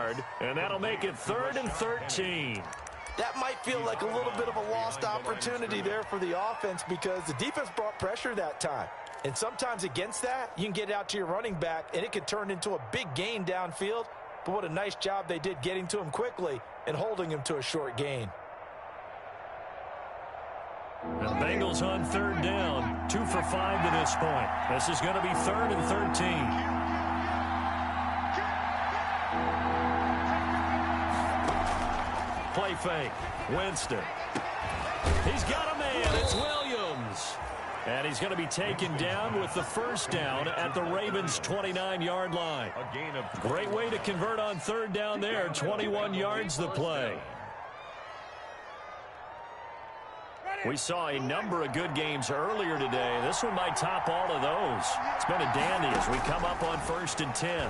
yard, and that'll make it 3rd and 13. That might feel like a little bit of a lost opportunity there for the offense because the defense brought pressure that time. And sometimes against that, you can get it out to your running back, and it could turn into a big gain downfield. But what a nice job they did getting to him quickly and holding him to a short gain. The Bengals on 3rd down, 2 for 5 to this point. This is going to be 3rd and 13. Play fake. Winston. He's got a man. It's Williams. And he's going to be taken down with the first down at the Ravens' 29-yard line. Great way to convert on 3rd down there. 21 yards the play. We saw a number of good games earlier today. This one might top all of those. It's been a dandy as we come up on 1st and 10.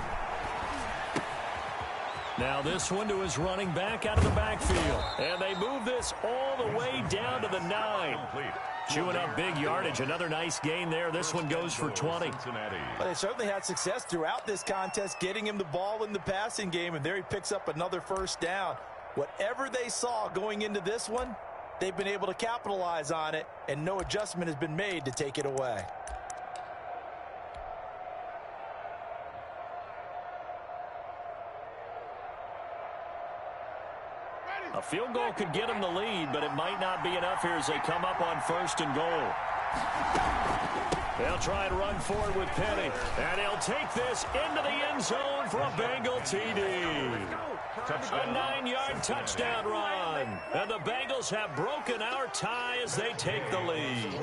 Now this one to his running back out of the backfield. And they move this all the way down to the 9. Chewing up big yardage. Another nice gain there. This one goes for 20. But they certainly had success throughout this contest, getting him the ball in the passing game, and there he picks up another first down. Whatever they saw going into this one, they've been able to capitalize on it, and no adjustment has been made to take it away. A field goal could get them the lead, but it might not be enough here as they come up on 1st and goal. They'll try and run forward with Penny, and he'll take this into the end zone for a Bengal TD. A 9-yard touchdown run, and the Bengals have broken our tie as they take the lead.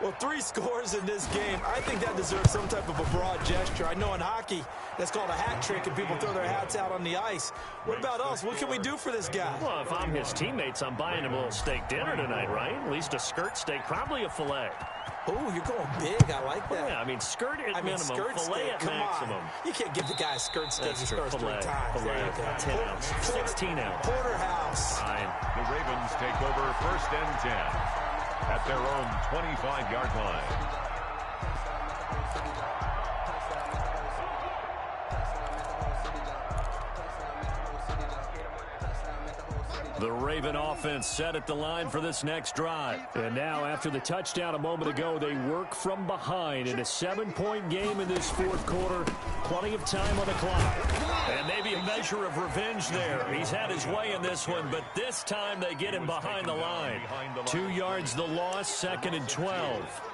Well, 3 scores in this game. I think that deserves some type of a broad gesture. I know in hockey, that's called a hat trick, and people throw their hats out on the ice. What about us? What can we do for this guy? Well, if I'm his teammates, I'm buying him a little steak dinner tonight, right? At least a skirt steak, probably a filet. Oh, you're going big. I like that. Well, yeah, I mean, skirt at minimum, skirt filet steak, at maximum. You can't give the guy a skirt steak. He scores 3 times. Filet, 10 ounce, 16 ounce. Porterhouse. Fine. The Ravens take over 1st and 10 at their own 25-yard line. The Raven offense set at the line for this next drive. And now, after the touchdown a moment ago, they work from behind in a 7-point game in this 4th quarter. Plenty of time on the clock. And maybe a measure of revenge there. He's had his way in this one, but this time they get him behind the line. 2 yards the loss, 2nd and 12.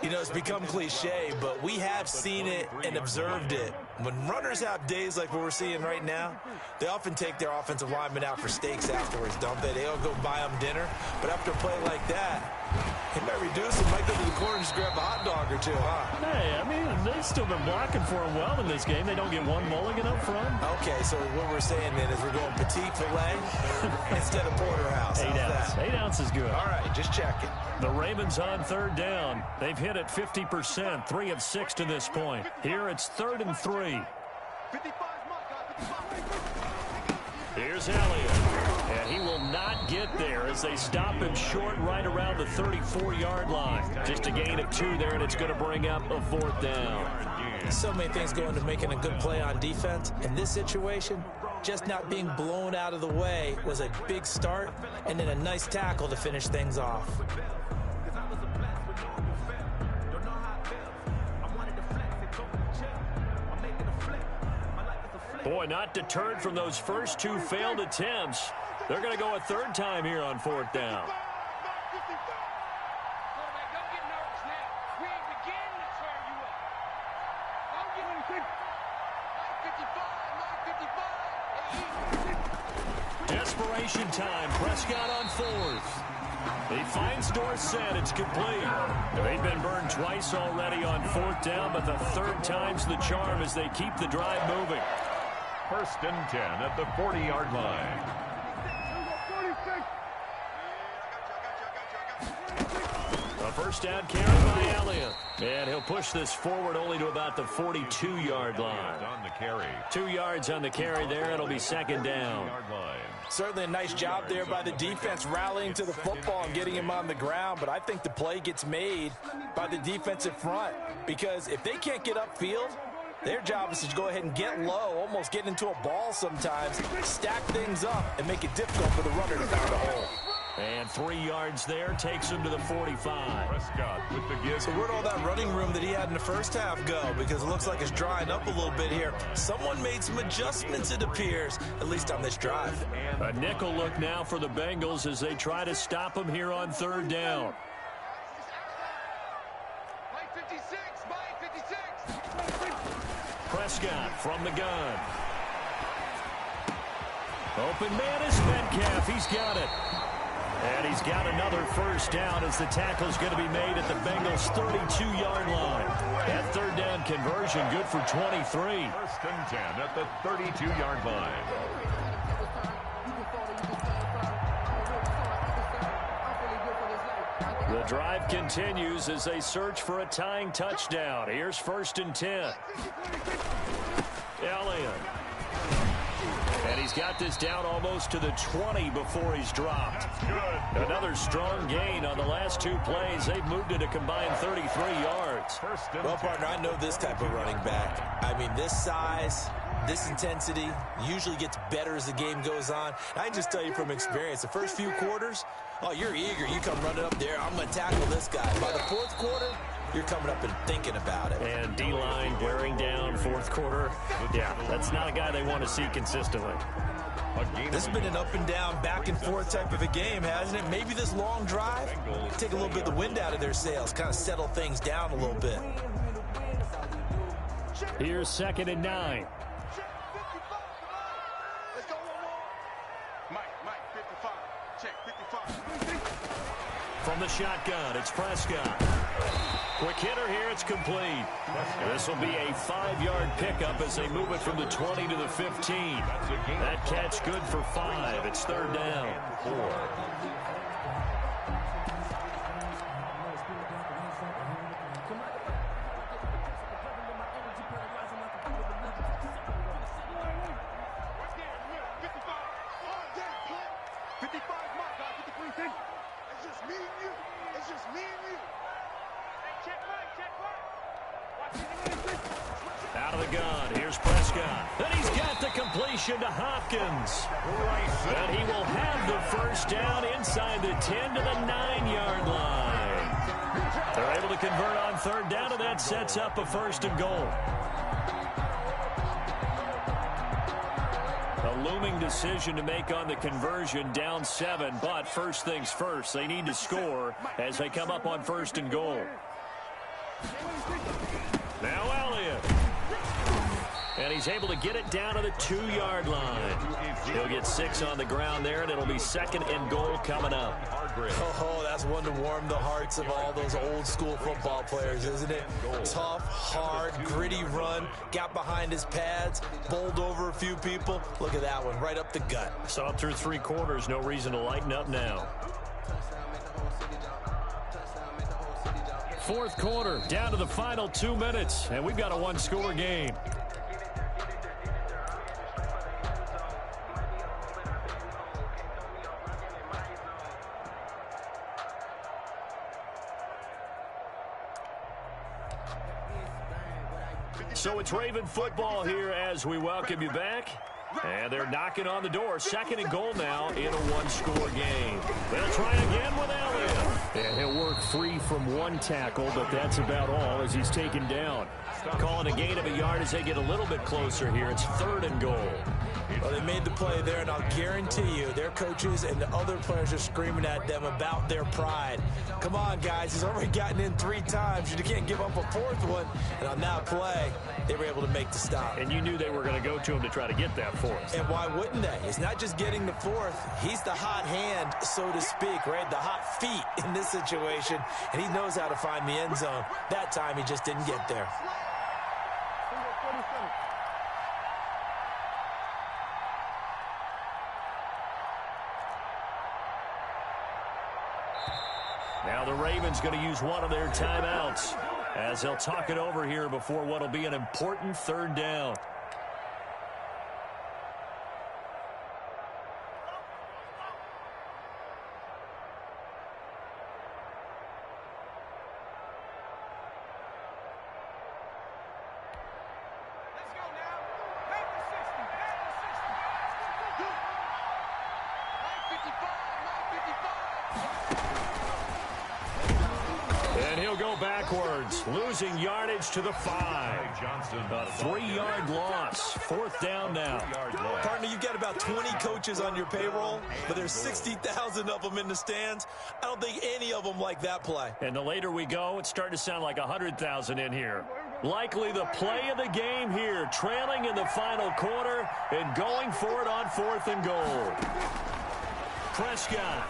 You know, it's become cliche, but we have seen it and observed it. When runners have days like what we're seeing right now, they often take their offensive linemen out for steaks afterwards, don't they? They'll go buy them dinner. But after a play like that, he might reduce it, might go to the corner and just grab a hot dog or 2, huh? Hey, I mean, they've still been blocking for him well in this game. They don't get one mulligan up front. Okay, so what we're saying then is we're going petite filet instead of porterhouse. 8 ounce. 8 ounce is good. All right, just checking. The Ravens on 3rd down. They've hit it 50%, 3 of 6 to this point. Here it's 3rd and 3. Here's Elliott. And he will not get there as they stop him short right around the 34-yard line. Just a gain of 2 there, and it's going to bring up a 4th down. So many things go into making a good play on defense. In this situation, just not being blown out of the way was a big start, and then a nice tackle to finish things off. Boy, not deterred from those first 2 failed attempts. They're going to go a 3rd time here on 4th down. Desperation time. Prescott on 4th. He finds Dorsett. It's complete. They've been burned twice already on 4th down, but the 3rd time's the charm as they keep the drive moving. 1st and 10 at the 40-yard line. A first down carry by Elliott. And he'll push this forward only to about the 42-yard line. On the carry. 2 yards on the carry there. It'll be 2nd down. Certainly a nice job there by the defense rallying to the football and getting him on the ground, but I think the play gets made by the defensive front because if they can't get upfield, Their job is to go ahead and get low, almost get into a ball sometimes, stack things up, and make it difficult for the runner to find a hole. And 3 yards there takes him to the 45. Prescott with the give. So where'd all that running room that he had in the first half go? Because it looks like it's drying up a little bit here. Someone made some adjustments, it appears, at least on this drive. A nickel look now for the Bengals as they try to stop him here on 3rd down. Prescott from the gun. Open man is Metcalf. He's got it. And he's got another first down as the tackle's going to be made at the Bengals' 32-yard line. That 3rd down conversion good for 23. 1st and 10 at the 32-yard line. The drive continues as they search for a tying touchdown. Here's 1st and 10. Elliott. And he's got this down almost to the 20 before he's dropped. Another strong gain on the last 2 plays. They've moved it a combined 33 yards. Well, partner, I know this type of running back. I mean, this size, this intensity usually gets better as the game goes on. I can just tell you from experience, the first few quarters, oh, you're eager. You come running up there. I'm going to tackle this guy. By the 4th quarter, you're coming up and thinking about it. And D-line wearing down 4th quarter. Yeah, that's not a guy they want to see consistently. This has been an up and down, back and forth type of a game, hasn't it? Maybe this long drive, take a little bit of the wind out of their sails, kind of settle things down a little bit. Here's 2nd and 9. From the shotgun, it's Prescott. Quick hitter here, it's complete. This will be a 5-yard pickup as they move it from the 20 to the 15. That catch good for 5. It's 3rd down. 4. Out of the gun, here's Prescott. And he's got the completion to Hopkins. And he will have the first down inside the 10 to the 9-yard line. They're able to convert on 3rd down, and that sets up a 1st and goal. A looming decision to make on the conversion, down 7, but first things first, they need to score as they come up on 1st and goal. Now Elliott. And he's able to get it down to the 2-yard line. He'll get 6 on the ground there, and it'll be 2nd and goal coming up. Oh, that's one to warm the hearts of all those old school football players, isn't it? Tough, hard, gritty run, got behind his pads, bowled over a few people. Look at that one, right up the gut. Saw it through 3 quarters, no reason to lighten up now. 4th quarter, down to the final 2 minutes, and we've got a 1-score game. So it's Raven football here as we welcome you back. And they're knocking on the door. 2nd and goal now in a 1-score game. They'll try again with Elliott. And he'll work free from 1 tackle, but that's about all as he's taken down. Calling a gain of a yard as they get a little bit closer here. It's 3rd and goal. Well, they made the play there, and I'll guarantee you their coaches and the other players are screaming at them about their pride. Come on, guys. He's already gotten in 3 times. You can't give up a 4th one. And on that play, they were able to make the stop. And you knew they were going to go to him to try to get that 4th. And why wouldn't they? It's not just getting the 4th. He's the hot hand, so to speak, right? The hot feet in this situation. And he knows how to find the end zone. That time, he just didn't get there. Now the Ravens going to use one of their timeouts as they'll talk it over here before what will be an important 3rd down. go backwards, losing yardage to the 5. A 3-yard loss. 4th down now. Partner, you've got about 20 coaches on your payroll, but there's 60,000 of them in the stands. I don't think any of them like that play. And the later we go, it's starting to sound like 100,000 in here. Likely the play of the game here, trailing in the final quarter and going for it on 4th and goal. Prescott.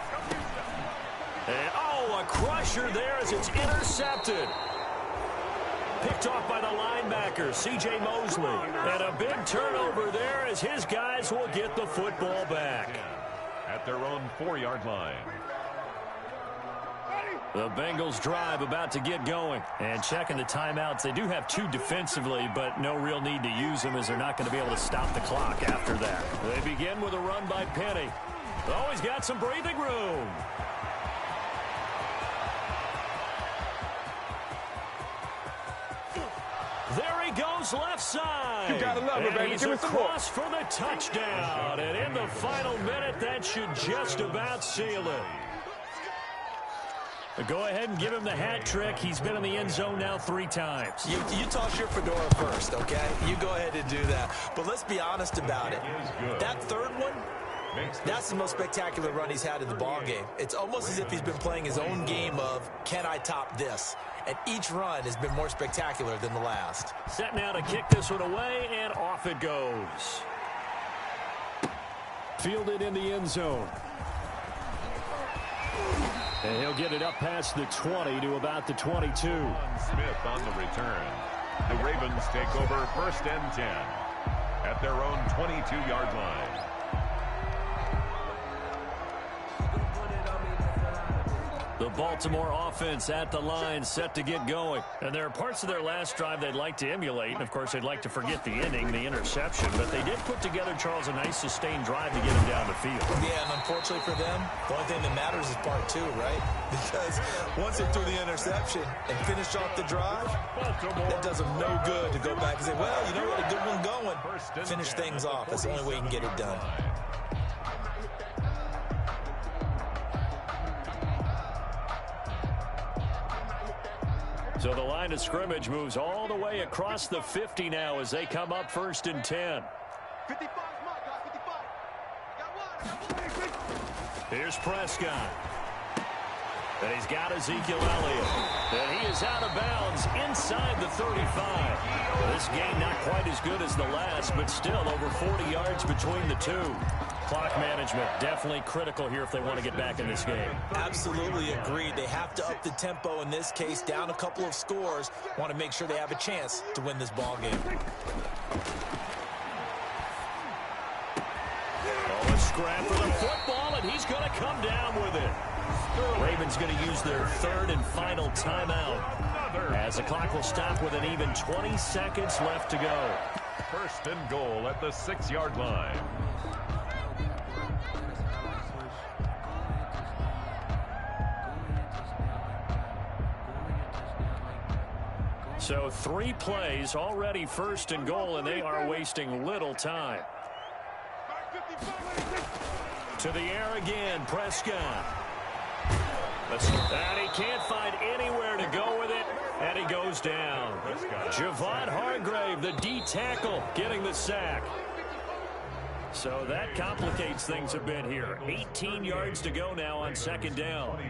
And, a crusher there as it's intercepted. Picked off by the linebacker, C.J. Mosley. And a big turnover there as his guys will get the football back. At their own 4-yard line. The Bengals drive about to get going. And checking the timeouts. They do have 2 defensively, but no real need to use them as they're not going to be able to stop the clock after that. They begin with a run by Penny. Oh, he's got some breathing room. There he goes left side. You gotta love it, baby. He's Give me some more. across for the touchdown. And in the final minute, that should just about seal it. Go ahead and give him the hat trick. He's been in the end zone now 3 times. You toss your fedora first, okay? You go ahead and do that. But let's be honest about it. That third one, that's the most spectacular run he's had in the ballgame. It's almost as if he's been playing his own game of, can I top this? And each run has been more spectacular than the last. Set now to kick this one away, and off it goes. Fielded in the end zone. And he'll get it up past the 20 to about the 22. Smith on the return. The Ravens take over 1st and 10 at their own 22-yard line. The Baltimore offense at the line, set to get going. And there are parts of their last drive they'd like to emulate. And, of course, they'd like to forget the ending, the interception. But they did put together, Charles, a nice sustained drive to get him down the field. Yeah, and unfortunately for them, the only thing that matters is part 2, right? Because once they threw the interception and finished off the drive, that does them no good to go back and say, well, you know what, a good one going. Finish things off. That's the only way you can get it done. So the line of scrimmage moves all the way across the 50 now as they come up 1st and 10. Here's Prescott. And he's got Ezekiel Elliott. And he is out of bounds inside the 35. This game not quite as good as the last, but still over 40 yards between the 2. Clock management definitely critical here if they want to get back in this game. Absolutely agreed. They have to up the tempo in this case, down a couple of scores. Want to make sure they have a chance to win this ball game. Oh, a scrap for the football, and he's going to come down with it. Ravens going to use their 3rd and final timeout as the clock will stop with an even 20 seconds left to go. 1st and goal at the 6-yard line. So 3 plays already 1st and goal, and they are wasting little time. To the air again, Prescott. And he can't find anywhere to go with it, and he goes down. Javon Hargrave, the D tackle, getting the sack. So that complicates things a bit here. 18 yards to go now on 2nd down.